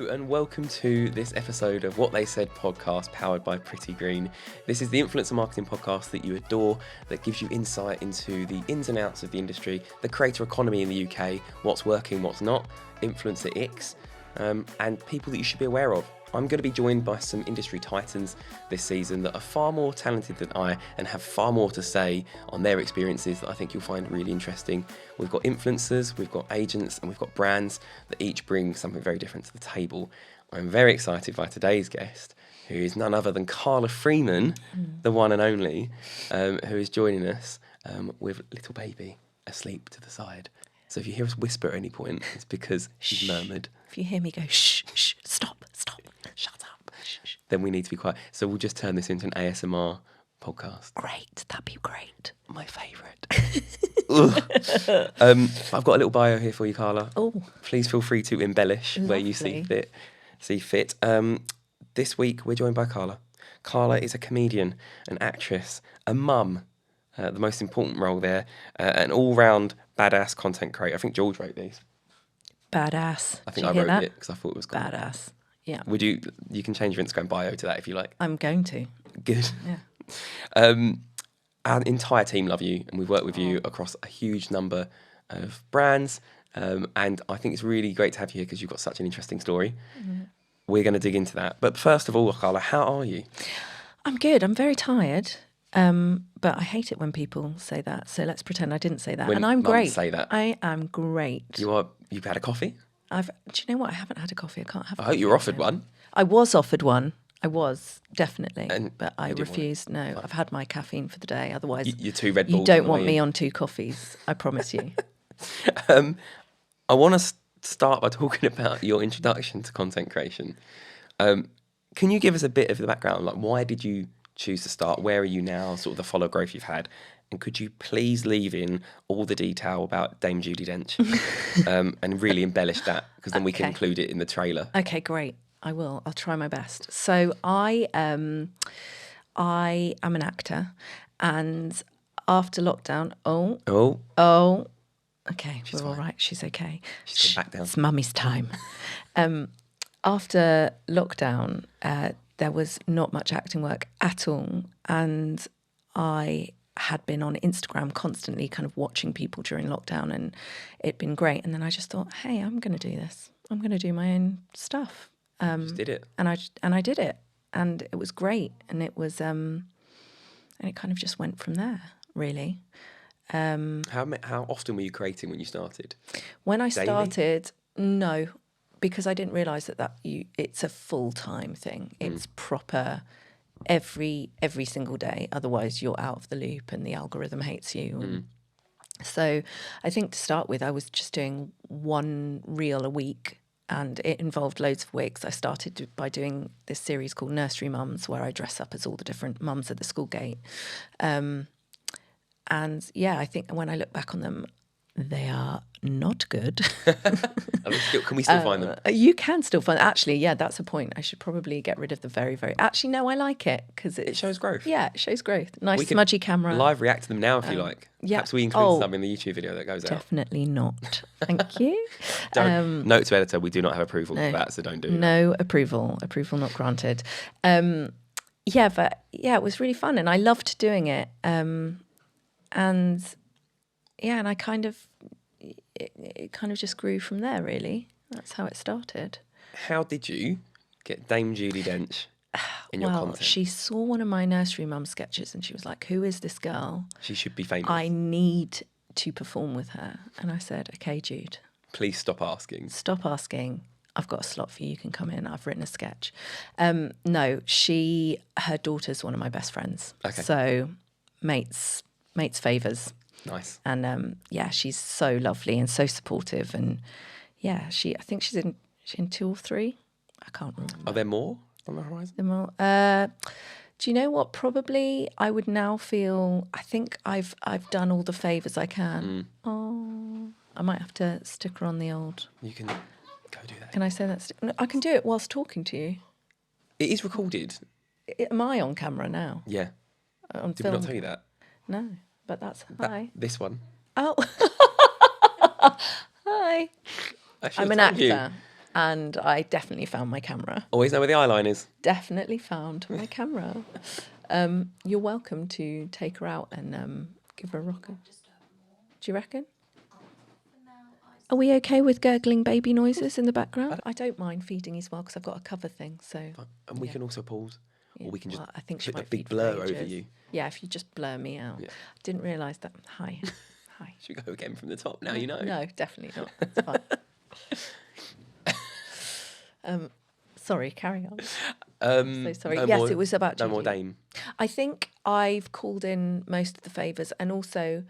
and welcome to this episode of What They Said podcast powered by PrettyGreen. This is the influencer marketing podcast that you adore, that gives you insight into the ins and outs of the industry, the creator economy in the UK, what's working, what's not, influencer icks, and people that you should be aware of. I'm going to be joined by some industry titans this season that are far more talented than I and have far more to say on their experiences that I think you'll find really interesting. We've got influencers, we've got agents, and we've got brands that each bring something very different to the table. I'm very excited by today's guest, who is none other than Carla Freeman, the one and only, who is joining us with little baby asleep to the side. So if you hear us whisper at any point, it's because she's murmured. If you hear me go, shh, shh, stop, shut up, shh. Then we need to be quiet. So we'll just turn this into an ASMR podcast. Great, that'd be great. My favourite. I've got a little bio here for you, Carla. Oh, Please feel free to embellish lovely. where you see fit. This week we're joined by Carla. Carla is a comedian, an actress, a mum, the most important role there, an all-round badass content creator. I think George wrote these. Badass. I think I wrote it because I thought it was cool. Badass. Yeah. Would you can change your Instagram bio to that if you like. I'm going to. Good. Yeah. Our entire team love you, and we've worked with you across a huge number of brands, and I think it's really great to have you here because you've got such an interesting story. Mm-hmm. We're going to dig into that. But first of all, Carla, how are you? I'm good. I'm very tired, but I hate it when people say that. So let's pretend I didn't say that. When and I'm great. Say that. I am great. You've had a coffee? Do you know what? I haven't had a coffee. I can't have. I hope you were offered one. I was offered one. I was, definitely, but I didn't refused. No, I've had my caffeine for the day. Otherwise, you're two Red Bulls. You don't want me on 2 coffees. I promise you. I want to start by talking about your introduction to content creation. Can you give us a bit of the background? Like, why did you choose to start? Where are you now? Sort of the follow growth you've had. And could you please leave in all the detail about Dame Judi Dench and really embellish that? Because then we can include it in the trailer. Okay, great. I will. I'll try my best. So I am an actor, and after lockdown, okay, we're all right. She's okay. She's gone back down. It's mummy's time. After lockdown, there was not much acting work at all, and I had been on Instagram constantly kind of watching people during lockdown, and it'd been great. And then I just thought, hey, I'm going to do this. I'm going to do my own stuff. Just did it. And I did it. And it was great. And it was, and it kind of just went from there, really. How often were you creating when you started? When I Daily? Started, no, because I didn't realise that it's a full-time thing. It's proper every single day. Otherwise, you're out of the loop and the algorithm hates you. And so I think to start with, I was just doing 1 reel a week, and it involved loads of wigs. I started by doing this series called Nursery Mums, where I dress up as all the different mums at the school gate. And yeah, I think when I look back on them, they are not good. Can we still find them? You can still find. Actually, yeah, that's a point. I should probably get rid of the very, very. Actually, no, I like it because it shows growth. Yeah, it shows growth. Nice smudgy camera. Live react to them now if you like. Yeah. Perhaps we include some in the YouTube video that goes out. Definitely not. Thank you. Note to editor: we do not have approval for that, so don't do that. No approval. Approval not granted. It was really fun, and I loved doing it. And I kind of. It kind of just grew from there, really. That's how it started. How did you get Dame Judi Dench in your content? She saw one of my Nursery Mum sketches and she was like, who is this girl? She should be famous. I need to perform with her. And I said, okay, Jude. Please stop asking. Stop asking. I've got a slot for you. You can come in. I've written a sketch. No, her daughter's one of my best friends. Okay. So mates favours. Nice. And she's so lovely and so supportive, and I think she's in 2 or 3. I can't remember. Are there more on the horizon? Do you know what? Probably I would now feel. I think I've done all the favours I can. Oh, I might have to stick her on the old. You can go do that. Can I say that? I can do it whilst talking to you. It is recorded. Am I on camera now? Yeah. On Did film? we not tell you that? No. But that's hi. This one. Oh. Hi. I'm an actor. And I definitely found my camera. Always know where the eyeline is. Definitely found my camera. You're welcome to take her out and give her a rocker. Do you reckon? Are we okay with gurgling baby noises in the background? I don't mind feeding as well because I've got a cover thing. So. And we can also pause. Yeah. Or we can just I think she put a might big feed for blur over ages. you. Yeah, if you just blur me out. Yeah. I didn't realise that. Hi. Should we go again from the top? Now you know. No, definitely not. That's fine. Sorry, carry on. So sorry. It was about Judi. No more Dame. I think I've called in most of the favours, and also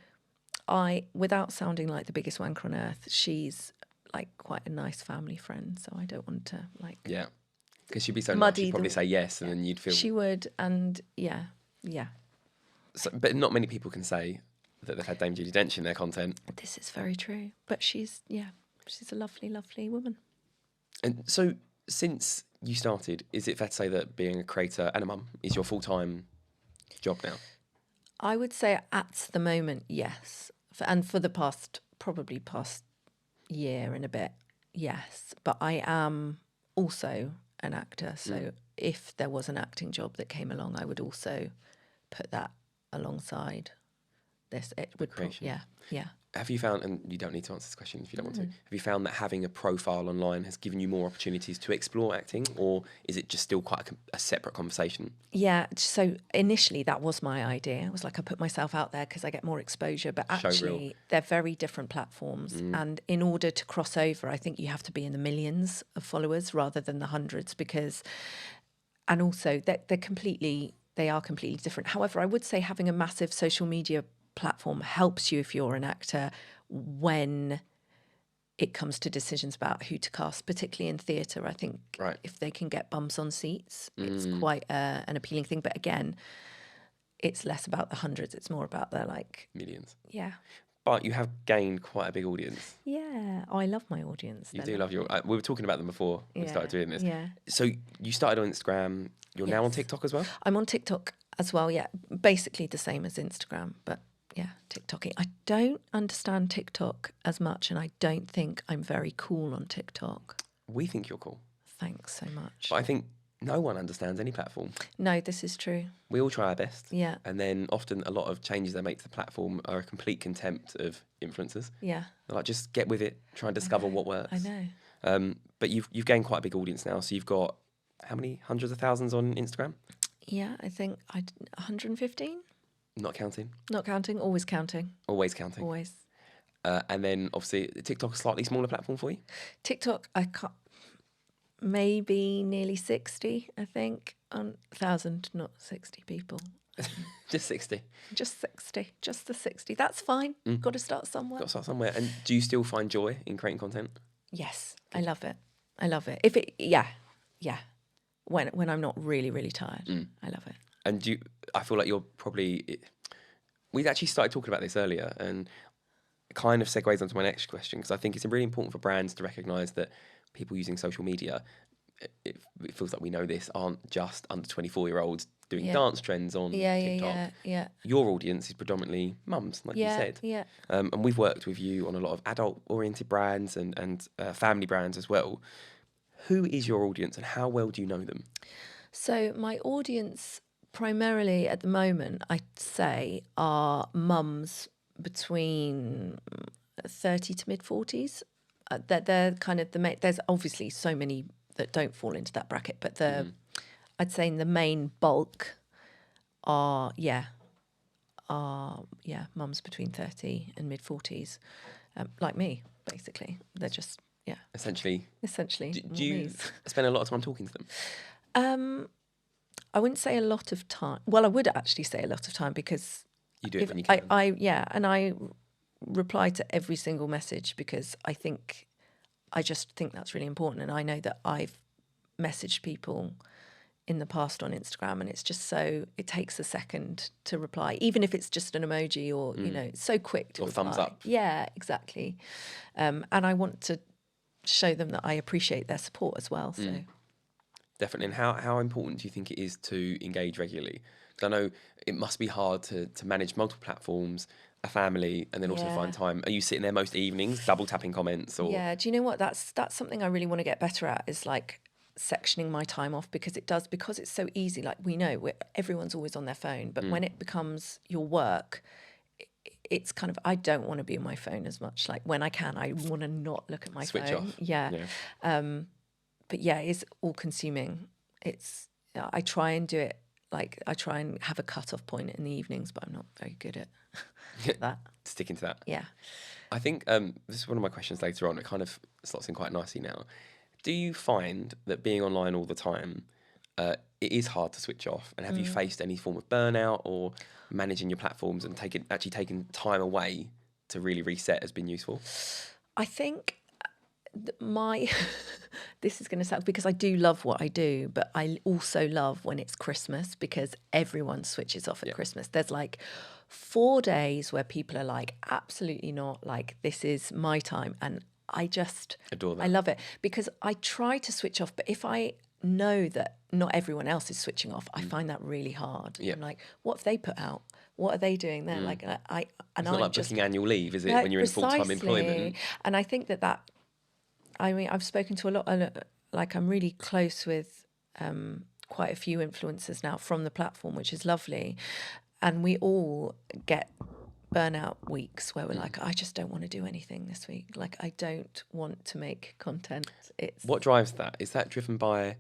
without sounding like the biggest wanker on earth, she's like quite a nice family friend, so I don't want to like... Yeah, because she'd be so nice, she'd probably say yes, and then you'd feel... She would, and yeah. So, but not many people can say that they've had Dame Judi Dench in their content. This is very true, but she's a lovely, lovely woman. And so, since you started, is it fair to say that being a creator and a mum is your full-time job now? I would say at the moment, yes. And for the past year and a bit, yes. But I am also an actor. So if there was an acting job that came along, I would also put that alongside this. It would creation. Yeah. Have you found, and you don't need to answer this question if you don't want to, have you found that having a profile online has given you more opportunities to explore acting, or is it just still quite a separate conversation? Yeah, so initially that was my idea. It was like I put myself out there because I get more exposure, but actually they're very different platforms. And in order to cross over, I think you have to be in the millions of followers rather than the hundreds and also they are completely different. However, I would say having a massive social media platform helps you if you're an actor when it comes to decisions about who to cast, particularly in theatre. I think if they can get bums on seats, it's quite an appealing thing. But again, it's less about the hundreds. It's more about the millions. Yeah. But you have gained quite a big audience. Yeah. I love my audience. You do love your... we were talking about them before we started doing this. Yeah. So you started on Instagram. You're now on TikTok as well? I'm on TikTok as well, yeah. Basically the same as Instagram, but... Yeah, TikToking. I don't understand TikTok as much, and I don't think I'm very cool on TikTok. We think you're cool. Thanks so much. But I think no one understands any platform. No, this is true. We all try our best. Yeah. And then often a lot of changes they make to the platform are a complete contempt of influencers. Yeah. They're like, just get with it, try and discover what works. I know. But you've gained quite a big audience now. So you've got how many hundreds of thousands on Instagram? Yeah, I think 115. Not counting. Not counting, always counting. Always counting. Always. And then obviously TikTok, a slightly smaller platform for you? TikTok, I can't, maybe nearly 60, I think. 1,000, not 60 people. Just 60? Just 60, just the 60. That's fine. Got to start somewhere. Got to start somewhere. And do you still find joy in creating content? Yes, I love it. I love it. If it, yeah. When I'm not really, really tired, I love it. And I feel like you're probably... We actually started talking about this earlier, and it kind of segues onto my next question, because I think it's really important for brands to recognise that people using social media, it feels like we know this, aren't just under 24-year-olds doing dance trends on TikTok. Yeah. Your audience is predominantly mums, like you said. Yeah. And we've worked with you on a lot of adult-oriented brands and family brands as well. Who is your audience, and how well do you know them? So my audience, primarily at the moment, I'd say, are mums between 30 to mid-40s. They're kind of the main... There's obviously so many that don't fall into that bracket, but I'd say the main bulk are mums between 30 and mid-40s, like me, basically. They're just... Yeah. Essentially. Do you spend a lot of time talking to them? I wouldn't say a lot of time. Well, I would actually say a lot of time, because you do it when you can. I reply to every single message because I just think that's really important. And I know that I've messaged people in the past on Instagram, and it's just it takes a second to reply, even if it's just an emoji or, it's so quick to reply. Thumbs up. Yeah, exactly. And I want to show them that I appreciate their support as well. So definitely. And how important do you think it is to engage regularly? Because I know it must be hard to manage multiple platforms, a family and then also find time? Are you sitting there most evenings, double tapping comments? Or Yeah, do you know what? That's something I really want to get better at, is like sectioning my time off, because it's so easy. Like, we know everyone's always on their phone, but when it becomes your work, it's kind of, I don't want to be on my phone as much. Like, when I can, I want to not look at my switch phone. off? Yeah. But yeah, it's all consuming. I try and do it, like, I try and have a cut-off point in the evenings, but I'm not very good at that. Sticking to that. Yeah. I think this is one of my questions later on. It kind of slots in quite nicely now. Do you find that being online all the time, it is hard to switch off? And have you faced any form of burnout, or managing your platforms and actually taking time away to really reset has been useful? I think this is going to sound, because I do love what I do, but I also love when it's Christmas, because everyone switches off at Christmas. There's like 4 days where people are like, absolutely not, like, this is my time. And I just Adore that. I love it, because I try to switch off, but if I know that not everyone else is switching off, I find that really hard. Yeah. I'm like, what have they put out? What are they doing there? Like, It's not like booking annual leave, is it, when you're in full-time employment? And I think that I mean, I've spoken to a lot, like, I'm really close with quite a few influencers now from the platform, which is lovely. And we all get burnout weeks where we're like, I just don't want to do anything this week. Like, I don't want to make content. What drives that? Is that driven by,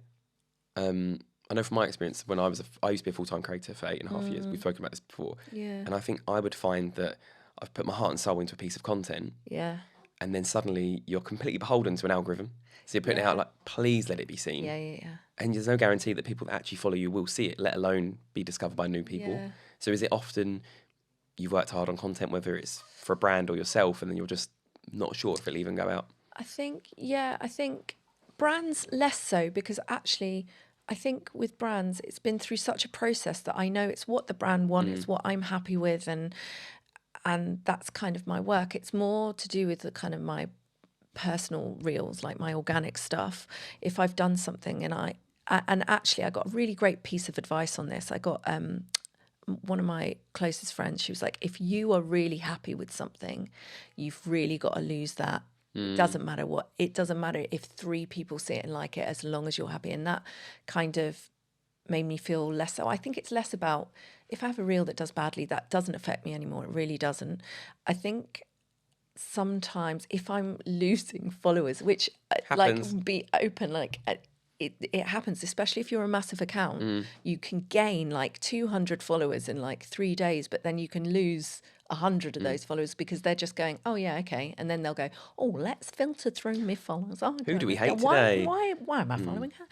I know from my experience, when I used to be a full-time creator for 8.5 years. We've spoken about this before. Yeah. And I think I would find that I've put my heart and soul into a piece of content. Yeah. And then suddenly you're completely beholden to an algorithm. So you're putting it out like, please let it be seen. Yeah. And there's no guarantee that people that actually follow you will see it, let alone be discovered by new people. Yeah. So is it often you've worked hard on content, whether it's for a brand or yourself, and then you're just not sure if it'll even go out? I think brands less so, because actually I think with brands, it's been through such a process that I know it's what the brand wants, it's what I'm happy with, and that's kind of my work. It's more to do with the kind of my personal reels, like my organic stuff. If I've done something and actually I got a really great piece of advice on this. I got one of my closest friends, she was like, if you are really happy with something, you've really got to lose that. It doesn't matter if 3 people see it and like it, as long as you're happy. And that kind of made me feel less so. I think it's less about, if I have a reel that does badly, that doesn't affect me anymore. It really doesn't. I think sometimes if I'm losing followers, which Happens. like, be open, like, it happens, especially if you're a massive account. You can gain like 200 followers in like 3 days, but then you can lose 100 of those followers because they're just going, oh yeah, okay, and then they'll go, oh, let's filter through my followers. Oh, Who do we hate today? Why am I following her?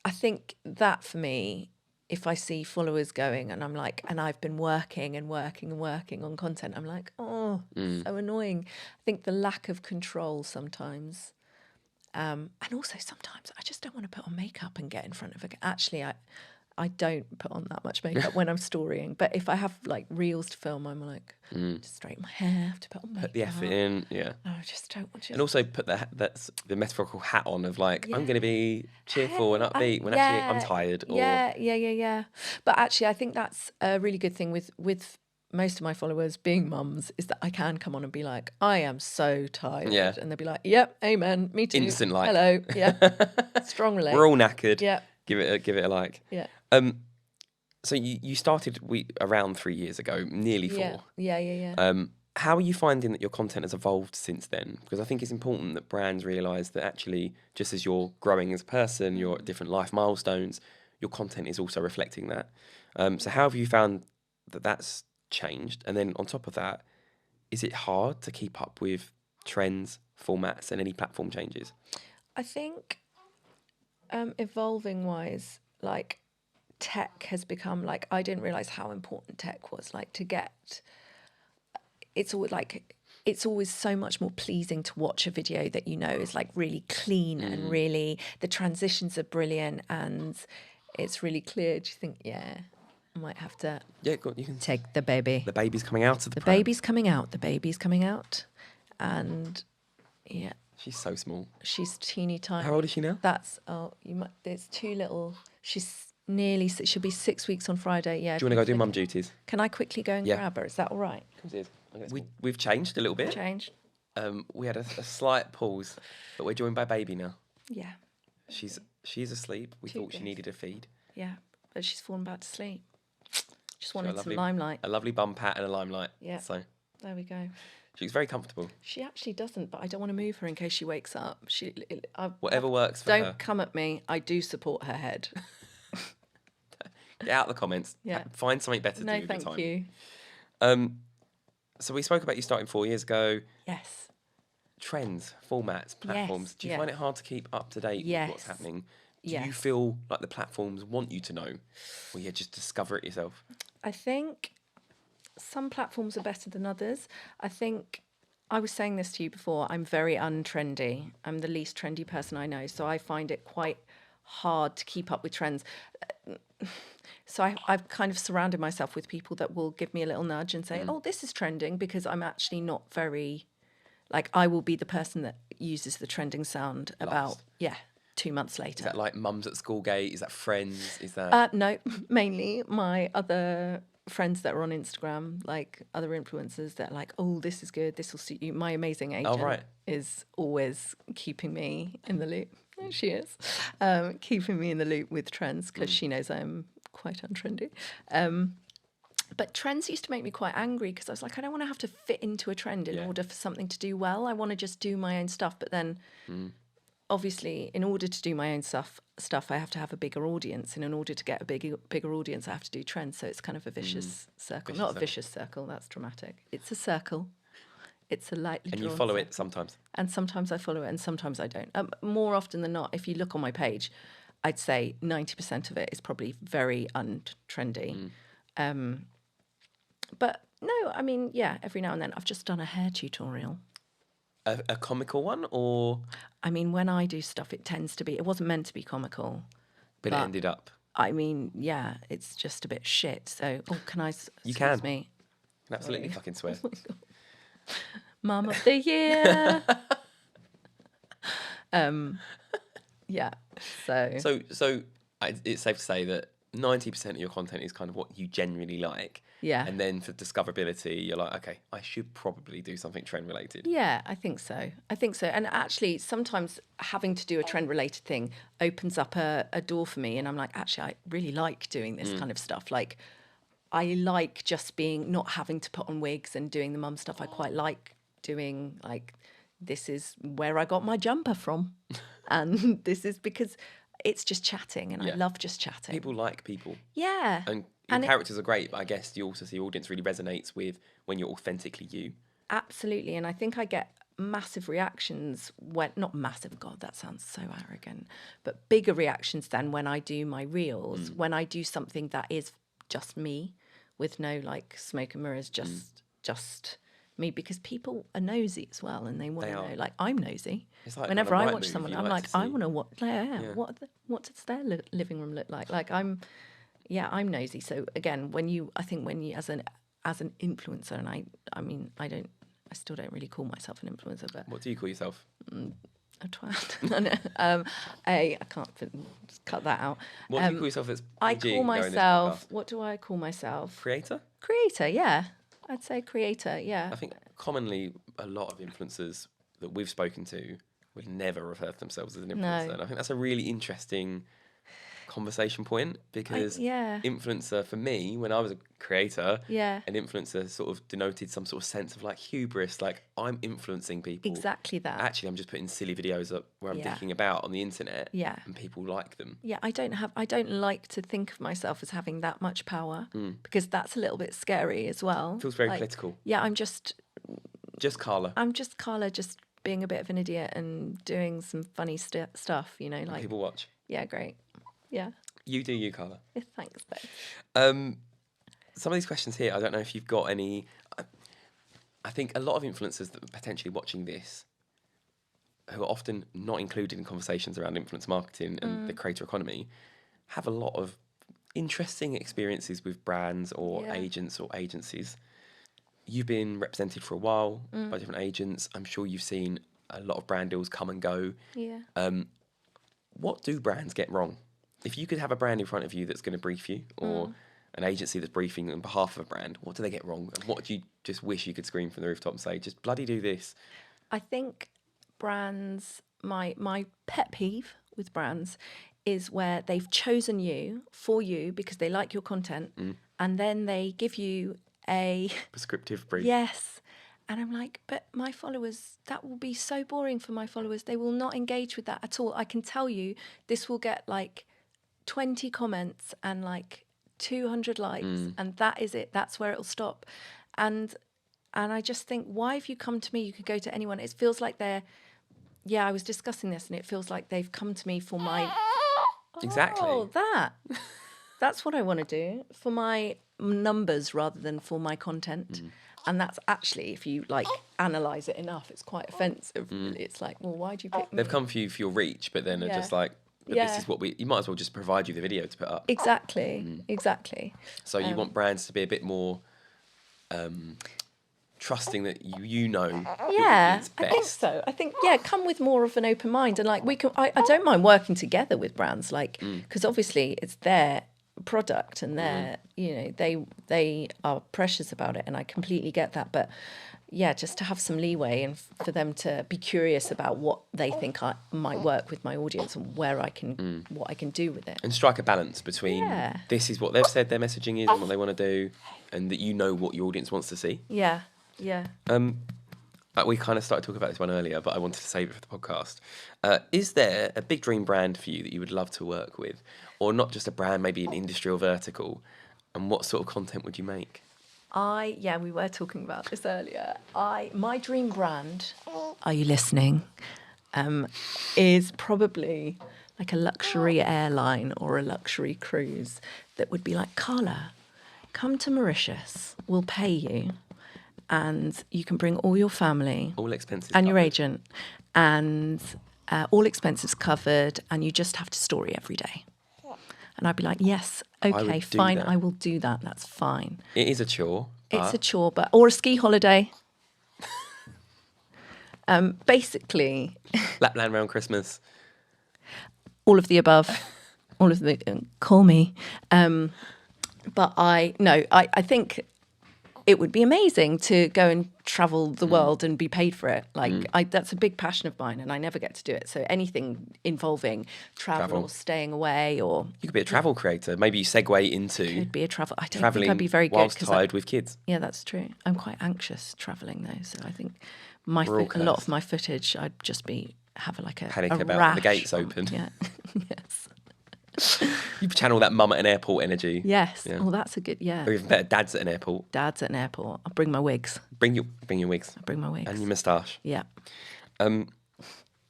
I think that for me, if I see followers going and I'm like, and I've been working on content, I'm like, oh, so annoying. I think the lack of control sometimes. And also sometimes I just don't want to put on makeup and get in front of a... Actually, I don't put on that much makeup when I'm storying. But if I have like reels to film, I'm like, just straighten my hair, have to put on makeup. Put the effort in, yeah. I just don't want to... And also put that's the metaphorical hat on of like, I'm going to be cheerful and upbeat when actually I'm tired. Or... Yeah. But actually, I think that's a really good thing with most of my followers being mums, is that I can come on and be like, I am so tired. Yeah. And they'll be like, yep, amen, me too. Instant like. Hello, yeah. Strong relate. We're all knackered. Yeah. Give it a like. Yeah. So you started around 3 years ago, nearly 4. Yeah. How are you finding that your content has evolved since then? Because I think it's important that brands realise that actually, just as you're growing as a person, you're at different life milestones, your content is also reflecting that. So how have you found that that's changed? And then on top of that, is it hard to keep up with trends, formats, and any platform changes? I think evolving wise, like, tech has become, like, I didn't realise how important tech was. Like, to get... It's always so much more pleasing to watch a video that you know is like really clean and really, the transitions are brilliant and it's really clear. Do you think, I might have to Yeah, go on, you can take the baby. The baby's coming out of the pram. The baby's coming out. And yeah. She's so small. She's teeny tiny. How old is she now? There's 2 little, she's She'll be 6 weeks on Friday. Yeah. Do you want to go do mum duties? Can I quickly go and grab her? Is that all right? We've changed a little bit. Changed. We had a slight pause, but we're joined by baby now. Yeah. She's asleep. We thought she needed a feed. Yeah, but she's fallen back to sleep. Just wanted some limelight. A lovely bum pat and a limelight. Yeah. So there we go. she's very comfortable. She actually doesn't, but I don't want to move her in case she wakes up. Whatever works for her. Don't come at me. I do support her head. Get out the comments. Yeah. Find something better to do with your time. No, thank you. So we spoke about you starting 4 years ago. Yes. Trends, formats, platforms. Yes, Do you find it hard to keep up to date with what's happening? Do you feel like the platforms want you to know, or you just discover it yourself? I think some platforms are better than others. I think I was saying this to you before. I'm very untrendy. I'm the least trendy person I know, so I find it quite hard to keep up with trends. So I've kind of surrounded myself with people that will give me a little nudge and say, "Oh, this is trending," because I'm actually not very. Like, I will be the person that uses the trending sound about 2 months later. Is that like mums at school gate? Is that friends? Is that no, mainly my other friends that are on Instagram, like other influencers that are like, oh, this is good, this will suit you. My amazing agent is always keeping me in the loop. She is keeping me in the loop with trends because she knows I'm quite untrendy. But trends used to make me quite angry because I was like, I don't want to have to fit into a trend in order for something to do well. I want to just do my own stuff. But then, obviously, in order to do my own stuff, I have to have a bigger audience. And in order to get a bigger audience, I have to do trends. So it's kind of a vicious circle. Not a vicious circle. That's dramatic. It's a circle. It's a lightly drawn And you follow circle. it sometimes? And sometimes I follow it and sometimes I don't. More often than not, if you look on my page, I'd say 90% of it is probably very untrendy. But no, I mean, every now and then I've just done a hair tutorial. A comical one, or? I mean, when I do stuff, it tends to be, it wasn't meant to be comical. But it ended up. I mean, it's just a bit shit. So, can I, you can. me? Absolutely fucking swear. Oh my God. Mum of the year. So it's safe to say that 90% of your content is kind of what you genuinely like. Yeah. And then for discoverability, you're like, okay, I should probably do something trend related. Yeah, I think so. And actually, sometimes having to do a trend related thing opens up a door for me. And I'm like, actually, I really like doing this kind of stuff. Like, I like just not having to put on wigs and doing the mum stuff. I quite like doing, like, this is where I got my jumper from. And this is because it's just chatting, and I love just chatting. People like people. Yeah. And your characters are great, but I guess you also see audience really resonates with when you're authentically you. Absolutely. And I think I get massive reactions not massive, God, that sounds so arrogant, but bigger reactions than when I do my reels, when I do something that is just me with no like smoke and mirrors, just me, because people are nosy as well, and they want to know. Like, I'm nosy. It's like whenever I watch someone, I'm like, I want to what does their living room look like? Like, I'm nosy. So again, when you as an influencer, and I mean, I still don't really call myself an influencer, but what do you call yourself? A twat. I can't just cut that out. What do you call yourself? I call myself. What do I call myself? Creator. Yeah. I'd say creator, yeah. I think commonly a lot of influencers that we've spoken to would never refer to themselves as an influencer. No. And I think that's a really interesting conversation point, because influencer for me, when I was a creator, an influencer sort of denoted some sort of sense of like hubris, like I'm influencing people. Exactly that. Actually, I'm just putting silly videos up where I'm thinking about on the internet, and people like them. Yeah, I don't like to think of myself as having that much power, because that's a little bit scary as well. Feels very political. Yeah, I'm just Carla. I'm just Carla, just being a bit of an idiot and doing some funny stuff, you know, like people watch. Yeah, great. Yeah. You do you, Carla. Yeah, thanks, babe. Some of these questions here, I don't know if you've got any. I think a lot of influencers that are potentially watching this, who are often not included in conversations around influence marketing and the creator economy, have a lot of interesting experiences with brands or agents or agencies. You've been represented for a while by different agents. I'm sure you've seen a lot of brand deals come and go. Yeah. What do brands get wrong? if you could have a brand in front of you that's going to brief you, or an agency that's briefing on behalf of a brand, what do they get wrong? And what do you just wish you could scream from the rooftop and say, just bloody do this? I think brands, my pet peeve with brands is where they've chosen you for you because they like your content, and then they give you a prescriptive brief. Yes. And I'm like, but my followers, that will be so boring for my followers. They will not engage with that at all. I can tell you this will get like 20 comments and like 200 likes, and that is it. That's where it'll stop. And I just think, why have you come to me? You could go to anyone. It feels like I was discussing this, and it feels like they've come to me for my... Exactly. Oh, that's what I want to do, for my numbers rather than for my content. And that's actually, if you like analyse it enough, it's quite offensive. It's like, well, why do you pick me? They've come for you for your reach, but then are just like, but this is what you might as well just provide you the video to put up. Exactly. So you want brands to be a bit more trusting that you know. Yeah, it's best. I think so. I think, come with more of an open mind. And like, I don't mind working together with brands, like, because obviously it's their product and they're, they are precious about it, and I completely get that. But just to have some leeway and for them to be curious about what they think might work with my audience and where I can, what I can do with it. And strike a balance between this is what they've said their messaging is and what they want to do, and that you know what your audience wants to see. Yeah. We kind of started talking about this one earlier, but I wanted to save it for the podcast. Is there a big dream brand for you that you would love to work with? Or not just a brand, maybe an industry or vertical? And what sort of content would you make? We were talking about this earlier. My dream brand, are you listening, is probably like a luxury airline or a luxury cruise that would be like, Carla, come to Mauritius, we'll pay you, and you can bring all your family. All expenses and covered. Your agent, and all expenses covered, and you just have to story every day. And I'd be like, yes, okay, fine, I will do that. That's fine. It is a chore. It's a chore, or a ski holiday. Basically. Lapland round Christmas. All of the above. All of the, call me. But I think it would be amazing to go and travel the world and be paid for it. Like, that's a big passion of mine, and I never get to do it. So anything involving travel. Or staying away, or... You could be a travel creator. Maybe you segue into... Could be a travel... I don't think I'd be very good. Whilst tied with kids. Yeah, that's true. I'm quite anxious travelling, though. So I think a lot of my footage, I'd just have a panic about rash. The gates open. Yeah, yes. You channel that mum at an airport energy. Yes. Yeah. Oh, that's a good, Or even better, dads at an airport. Dads at an airport. I'll bring my wigs. Bring your wigs. I'll bring my wigs. And your moustache. Yeah.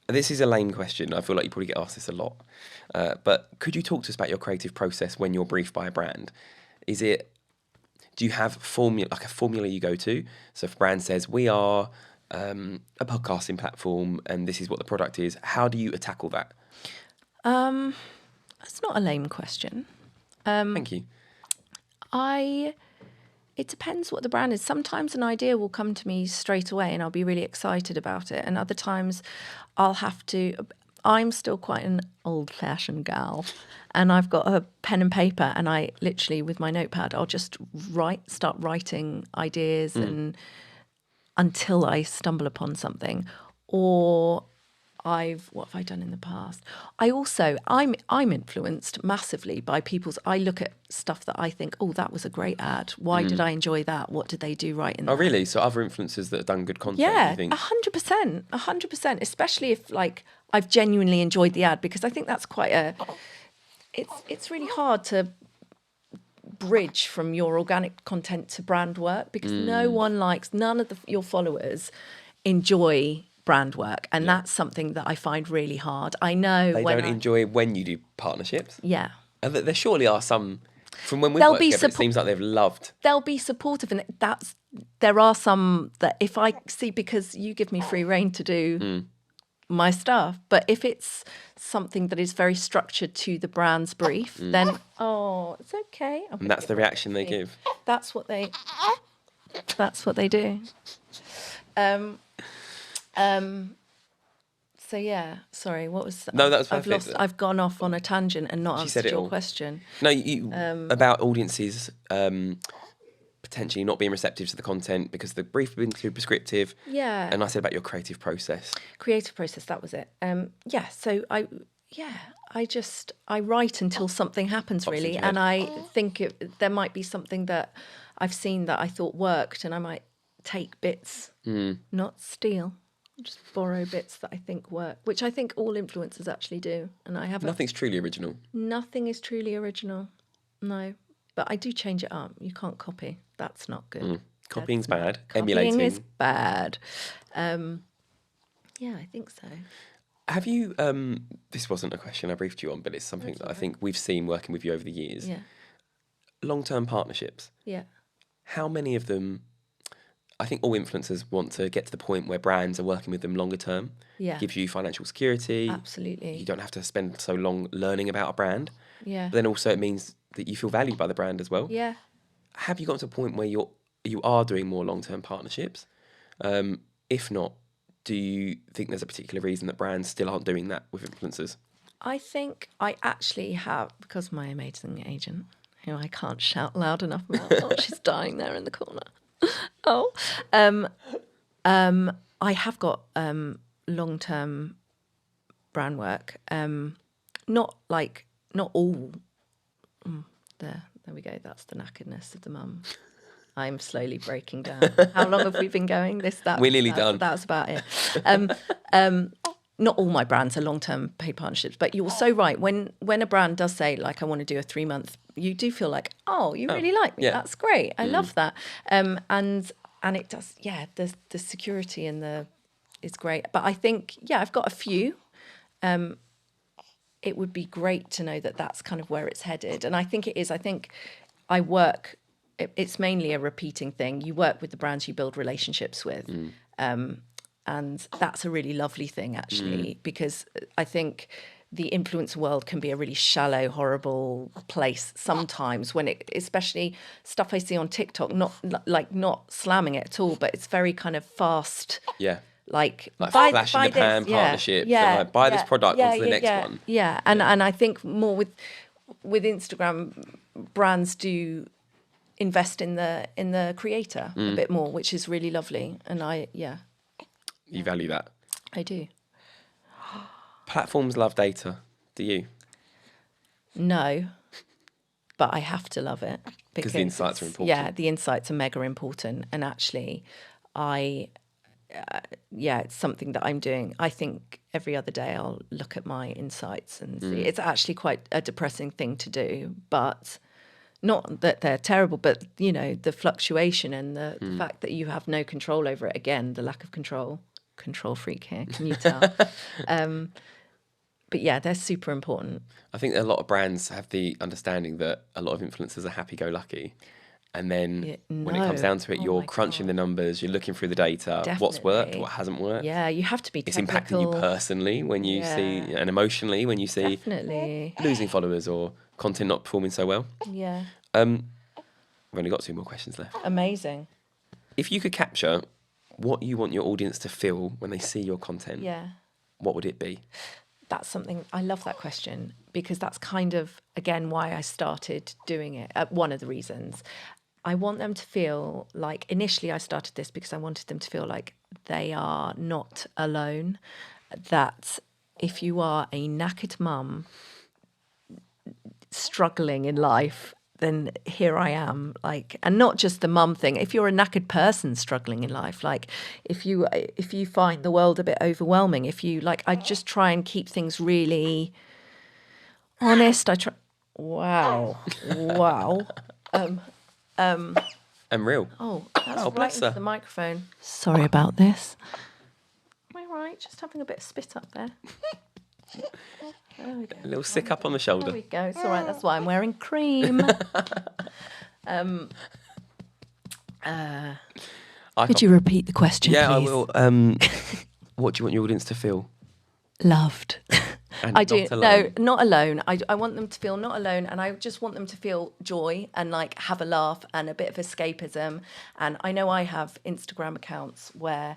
This is a lame question. I feel like you probably get asked this a lot. But could you talk to us about your creative process when you're briefed by a brand? Do you have a formula you go to? So if a brand says, we are a podcasting platform and this is what the product is, how do you tackle that? It's not a lame question. Thank you. It depends what the brand is. Sometimes an idea will come to me straight away and I'll be really excited about it. And other times I'm still quite an old-fashioned gal, and I've got a pen and paper, and I literally, with my notepad, I'll just start writing ideas and until I stumble upon something. Or what have I done in the past? I'm influenced massively by I look at stuff that I think, oh, that was a great ad. Why did I enjoy that? What did they do right in that? Oh, really? So other influencers that have done good content, Yeah, you think? 100%, especially if I've genuinely enjoyed the ad, because I think that's quite it's really hard to bridge from your organic content to brand work, because none of your followers enjoy brand work, and that's something that I find really hard. I know they don't enjoy when you do partnerships. Yeah, and there surely are some from when we work together. It seems like they've loved. They'll be supportive, and there are some that if I see, because you give me free rein to do my stuff, but if it's something that is very structured to the brand's brief, then it's okay. And that's the reaction they give. That's what they do. So yeah, sorry, what was No, that was perfect. I've gone off on a tangent and not answered your question. No, about audiences potentially not being receptive to the content because the brief had been too prescriptive. Yeah. And I said about your creative process. Creative process, that was it. So I write until something happens, really, and I think there might be something that I've seen that I thought worked, and I might take bits, not steal, just borrow bits that I think work, which I think all influencers actually do. And I haven't. Nothing's truly original. Nothing is truly original, no. But I do change it up. You can't copy. That's not good. Copying's bad. Copying is bad. Yeah, I think so. Have you, this wasn't a question I briefed you on, but it's something that I think we've seen working with you over the years. Yeah. Long-term partnerships. Yeah. How many of them, I think all influencers want to get to the point where brands are working with them longer term. Yeah. Gives you financial security. Absolutely. You don't have to spend so long learning about a brand. Yeah. But then also it means that you feel valued by the brand as well. Yeah. Have you got to a point where you are doing more long-term partnerships? If not, do you think there's a particular reason that brands still aren't doing that with influencers? I think I actually have, because my amazing agent, who I can't shout loud enough about, she's dying there in the corner. I have got long-term brand work. Not all. There we go. That's the knackeredness of the mum. I'm slowly breaking down. How long have we been going? We're nearly done. That's about it. Not all my brands are long-term paid partnerships, but you're so right. When a brand does say, like, I want to do a 3-month, you do feel like, you really like me. Yeah. That's great. I love that. And it does, the security and it's great. But I think, I've got a few. It would be great to know that that's kind of where it's headed. And I think it is. I think I work, it's mainly a repeating thing. You work with the brands you build relationships with. And that's a really lovely thing, actually, because I think the influencer world can be a really shallow, horrible place sometimes when especially stuff I see on TikTok, not slamming it at all, but it's very kind of fast. Yeah. Like flash in the pan partnerships. Yeah. And buy this product onto the next one. Yeah. And I think more with Instagram, brands do invest in the creator a bit more, which is really lovely. And You value that? I do. Platforms love data. Do you? No, but I have to love it. Because the insights are important. Yeah, the insights are mega important. And actually, it's something that I'm doing. I think every other day I'll look at my insights and see. It's actually quite a depressing thing to do, but not that they're terrible, but, the fluctuation and the fact that you have no control over it. Again, the lack of control. Control freak here, can you tell? But they're super important. I think a lot of brands have the understanding that a lot of influencers are happy-go-lucky. And then when it comes down to it, you're crunching the numbers, you're looking through the data, what's worked, what hasn't worked. Yeah, you have to be technical. It's impacting you personally when you see, and emotionally when you see losing followers or content not performing so well. Yeah. We've only got 2 more questions left. Amazing. If you could capture what you want your audience to feel when they see your content, what would it be? That's something, I love that question, because that's kind of, again, why I started doing it. One of the reasons. I want them to feel like, initially I started this because I wanted them to feel like they are not alone, that if you are a knackered mum struggling in life, then here I am, like, and not just the mum thing. If you're a knackered person struggling in life, like, if you find the world a bit overwhelming, I just try and keep things really honest. I try. Wow. And real. Oh, that's bless right into the microphone. Sorry about this. Am I right? Just having a bit of spit up there. There we go. A little sick up on the shoulder. There we go. It's all right. That's why I'm wearing cream. Could you repeat the question, please? I will. What do you want your audience to feel? Loved. And I do. Alone. No, not alone. I want them to feel not alone, and I just want them to feel joy and like have a laugh and a bit of escapism. And I know I have Instagram accounts where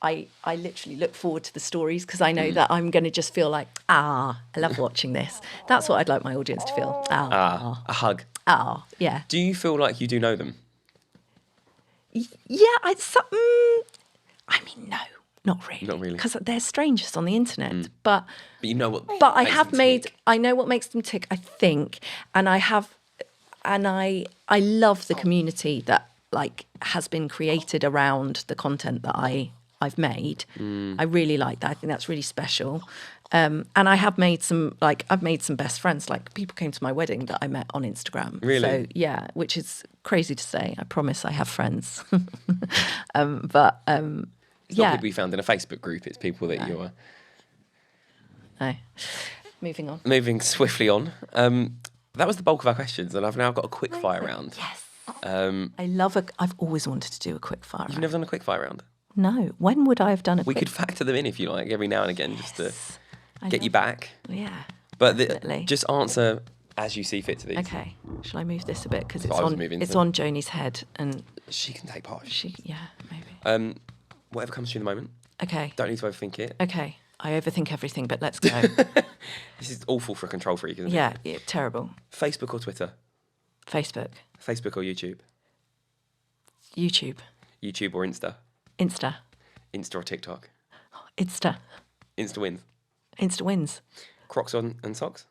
I literally look forward to the stories because I know that I'm going to just feel like, I love watching this. That's what I'd like my audience to feel. A hug. Yeah. Do you feel like you do know them? Yeah, I mean, no, not really. Not really. Because they're strangers on the internet. But you know what? But I know what makes them tick, I think. And I love the community that like has been created around the content that I've made. I really like that. I think that's really special. And I have made I've made some best friends. Like people came to my wedding that I met on Instagram. Really? So yeah, which is crazy to say. I promise I have friends. But It's not people you found in a Facebook group. It's people that you're... No. Moving on. Moving swiftly on. That was the bulk of our questions, and I've now got a quick fire round. Yes. Um, I've always wanted to do a quick fire round. You've never done a quick fire round? No. When would I have done We could factor them in if you like, every now and again, just to get you back. Yeah. But definitely. Just answer as you see fit to these. Okay. Shall I move this a bit because That's what I was it's moving it's to. on Joni's head and She can take part. maybe. Whatever comes to you in the moment. Okay. Don't need to overthink it. Okay. I overthink everything, but let's go. This is awful for a control freak, isn't it? Yeah, terrible. Facebook or Twitter? Facebook, Facebook or YouTube? YouTube, YouTube or Insta? Insta, Insta or TikTok? Insta, Insta wins. Insta wins. Crocs on and socks?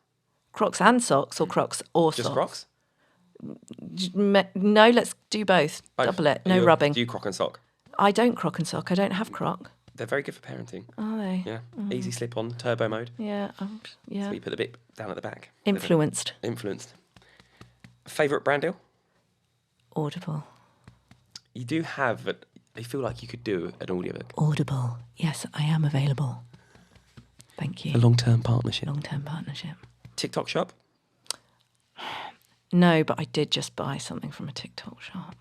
Crocs and socks or Crocs or Just socks? Crocs? No, let's do both. Both. Double it. No rubbing. Do you croc and sock? I don't croc and sock. I don't have croc. They're very good for parenting. Are they? Yeah. Easy slip on, turbo mode. Yeah. Yeah. So you put the bit down at the back. Influenced. Influenced. Favourite brand deal? Audible. You do have, I feel like you could do an audiobook. Audible. Yes, I am available. Thank you. A long-term partnership. Long-term partnership. TikTok shop? No, but I did just buy something from a TikTok shop.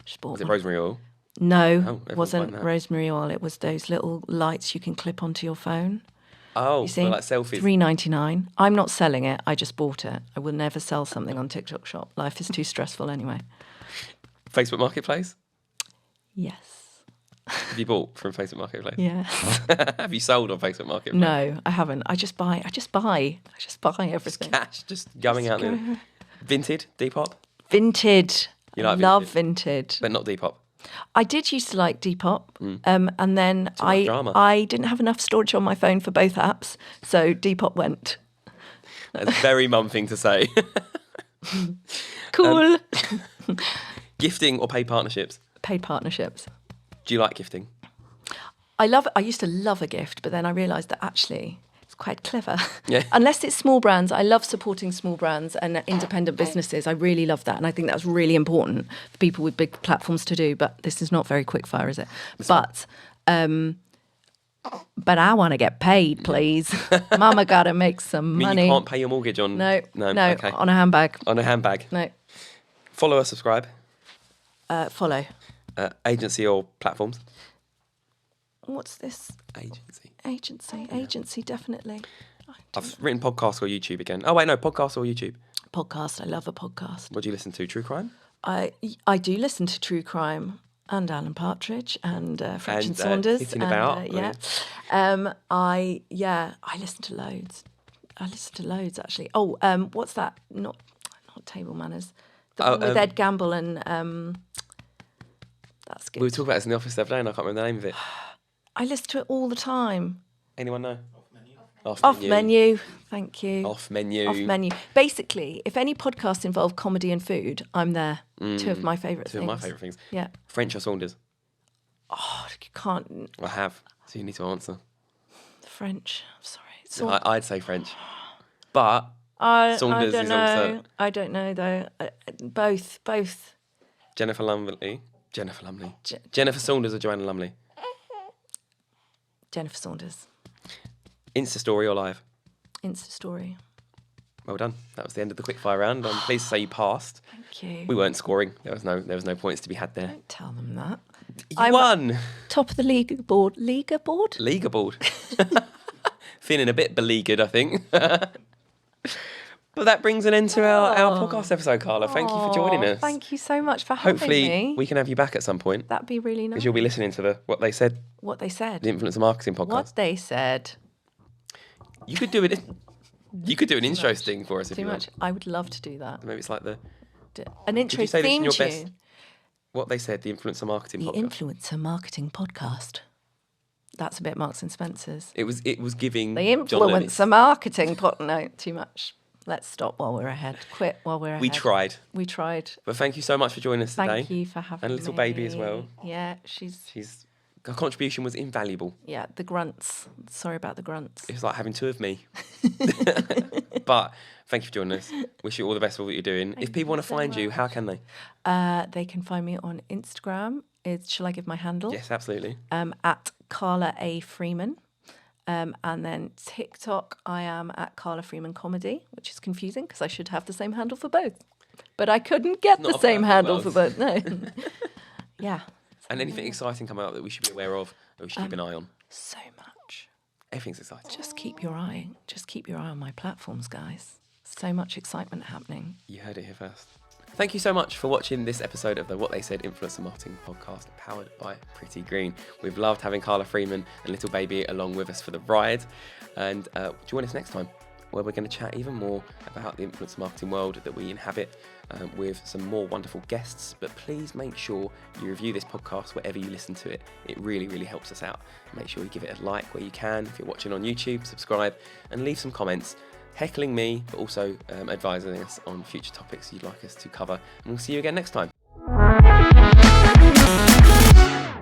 Just bought Was it one. rosemary oil? No, everyone's it wasn't buying that. rosemary oil. It was those little lights you can clip onto your phone. Oh, You see? like selfies. $3.99. I'm not selling it. I just bought it. I will never sell something on TikTok shop. Life is too stressful anyway. Facebook Marketplace? Yes. Have you bought from Facebook Marketplace? Yes. Have you sold on Facebook Marketplace? No, I haven't. I just buy everything. Cash just going out there. Vinted, Depop, Vinted. You like I love Vinted. but not Depop. I did used to like Depop, and then much drama. I didn't have enough storage on my phone for both apps, so Depop went. That's a very mum thing to say. Cool. Gifting or paid partnerships? Paid partnerships. Do you like gifting? I used to love a gift, but then I realised that actually it's quite clever. Yeah. Unless it's small brands. I love supporting small brands and independent businesses. I really love that. And I think that's really important for people with big platforms to do. But this is not very quick fire, is it? But I want to get paid, please. Mama got to make some I mean, money. you can't pay your mortgage on... No, okay. on a handbag. On a handbag. No. Follow or subscribe? Follow. Agency or platforms? What's this? Agency. Agency, definitely. I've written podcast or YouTube again. Oh, wait, no, podcast or YouTube. Podcast. I love a podcast. What do you listen to? True crime? I do listen to true crime and Alan Partridge and French and Saunders. Hitting About. I listen to loads. Actually. Oh, what's that? Not Table Manners. The one with Ed Gamble and that's good. We were talking about this in the office the other day and I can't remember the name of it. I listen to it all the time. Anyone know? Off menu. Thank you. Off menu. Off menu. Basically, if any podcasts involve comedy and food, I'm there. Two of my favourite things. Two of my favourite things. Yeah. French or Saunders? Oh, you can't. I have. So you need to answer. French. I'm sorry. I'd say French. But Saunders I don't is know. also... I don't know, though. Both. Jennifer Saunders or Joanna Lumley? Jennifer Saunders. Insta story or live? Insta story. Well done. That was the end of the quickfire round. I'm pleased to say you passed. Thank you. We weren't scoring. There was no points to be had there. Don't tell them that. You won. Top of the leaderboard. Leaderboard. Feeling a bit beleaguered, I think. But that brings an end to our podcast episode, Carla. Thank you for joining us. Thank you so much for having Hopefully me. we can have you back at some point. That'd be really nice. Because you'll be listening to the What They Said, the influencer marketing podcast. What they said. You could do it. You could do an intro sting for us if you want. Too much. I would love to do that. Maybe it's like an intro Did you say theme this in your tune. best? What They Said, the influencer marketing podcast. The influencer marketing podcast. That's a bit Marks and Spencer's. It was giving The John Lennon. influencer marketing No, too much. Let's stop while we're ahead. Quit while we're ahead. We tried. But thank you so much for joining us today. Thank you for having me. And little baby as well. Yeah, Her contribution was invaluable. Yeah, the grunts. Sorry about the grunts. It was like having two of me. But thank you for joining us. Wish you all the best for what you're doing. If people want to find you, how can they? They can find me on Instagram. Shall I give my handle? Yes, absolutely. At Carla A. Freeman. And then TikTok, I am at Carla Freeman Comedy, which is confusing because I should have the same handle for both. But I couldn't get the same handle for both. No. Yeah. And anything exciting coming up that we should be aware of, that we should keep an eye on? So much. Everything's exciting. Just keep your eye on my platforms, guys. So much excitement happening. You heard it here first. Thank you so much for watching this episode of the What They Said Influencer Marketing Podcast, powered by PrettyGreen. We've loved having Carla Freeman and little baby along with us for the ride. And join us next time, where we're going to chat even more about the influencer marketing world that we inhabit with some more wonderful guests. But please make sure you review this podcast wherever you listen to it. It really, really helps us out. Make sure you give it a like where you can. If you're watching on YouTube, subscribe and leave some comments heckling me, but also advising us on future topics you'd like us to cover. And we'll see you again next time.